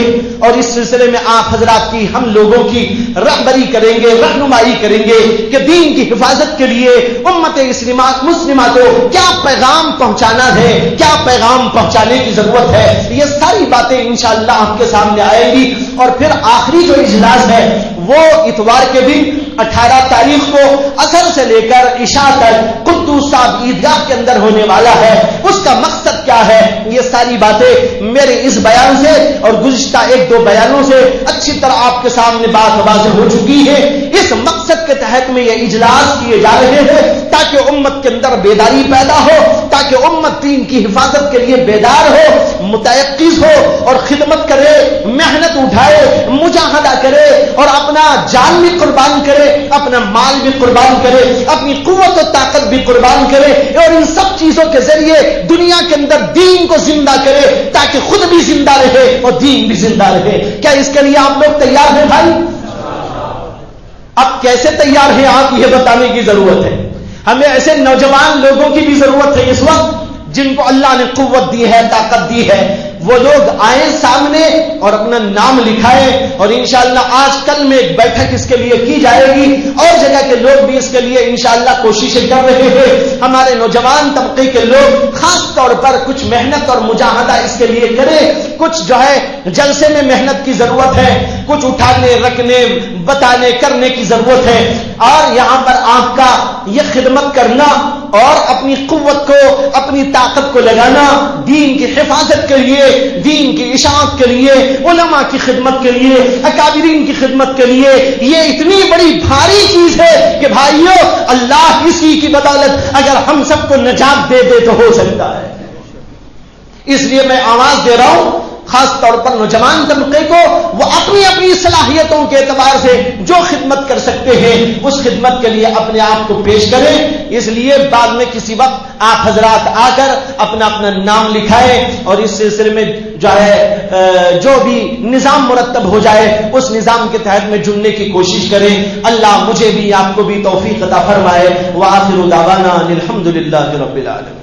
اور اس سلسلے میں آپ حضرات کی ہم لوگوں کی رہبری کریں گے, رہنمائی کریں گے کہ دین کی حفاظت کے لیے امت مسلمہ کو کیا پیغام پہنچانا ہے, کیا پیغام پہنچانے کی ضرورت ہے. یہ ساری باتیں انشاءاللہ آپ کے سامنے آئیں گی. اور پھر آخری جو اجلاس ہے وہ اتوار کے دن 18 تاریخ کو عصر سے لے کر عشاء تک قدوس صاحب عیدگاہ کے اندر ہونے والا ہے. اس کا مقصد کیا ہے, یہ ساری باتیں میرے اس بیان سے اور گزشتہ 1-2 بیانوں سے اچھی طرح آپ کے سامنے بات واضح ہو چکی ہے. اس مقصد کے تحت میں یہ اجلاس کیے جا رہے ہیں تاکہ امت کے اندر بیداری پیدا ہو, تاکہ امت دین کی حفاظت کے لیے بیدار ہو, متیقظ ہو اور خدمت کرے, محنت اٹھائے, مجاہدہ کرے اور اپنا جان بھی قربان کرے, اپنا مال بھی قربان کرے, اپنی قوت و طاقت بھی قربان کرے اور ان سب چیزوں کے ذریعے دنیا کے اندر دین کو زندہ کرے تاکہ خود بھی زندہ رہے اور دین بھی زندہ رہے. کیا اس کے لیے آپ لوگ تیار ہیں بھائی؟ اب کیسے تیار ہیں آپ یہ بتانے کی ضرورت ہے. ہمیں ایسے نوجوان لوگوں کی بھی ضرورت ہے اس وقت جن کو اللہ نے قوت دی ہے, طاقت دی ہے. وہ لوگ آئیں سامنے اور اپنا نام لکھائیں اور انشاءاللہ آج کل میں ایک بیٹھک اس کے لیے کی جائے گی اور جگہ کے لوگ بھی اس کے لیے انشاءاللہ کوششیں کر رہے ہیں. ہمارے نوجوان طبقے کے لوگ خاص طور پر کچھ محنت اور مجاہدہ اس کے لیے کریں. کچھ جو ہے جلسے میں محنت کی ضرورت ہے, کچھ اٹھانے, رکھنے, بتانے, کرنے کی ضرورت ہے. اور یہاں پر آپ کا یہ خدمت کرنا اور اپنی قوت کو, اپنی طاقت کو لگانا دین کی حفاظت کے لیے, دین کی اشاعت کے لیے, علماء کی خدمت کے لیے, اکابرین کی خدمت کے لیے, یہ اتنی بڑی بھاری چیز ہے کہ بھائیو اللہ اسی کی بدولت اگر ہم سب کو نجات دے دے تو ہو سکتا ہے. اس لیے میں آواز دے رہا ہوں خاص طور پر نوجوان طبقے کو, وہ اپنی اپنی صلاحیتوں کے اعتبار سے جو خدمت کر سکتے ہیں اس خدمت کے لیے اپنے آپ کو پیش کریں. اس لیے بعد میں کسی وقت آپ حضرات آ کر اپنا اپنا نام لکھائیں اور اس سلسلے میں جو ہے جو بھی نظام مرتب ہو جائے اس نظام کے تحت میں جڑنے کی کوشش کریں. اللہ مجھے بھی آپ کو بھی توفیق عطا فرمائے. وآخر دعوانا الحمدللہ رب العالمین.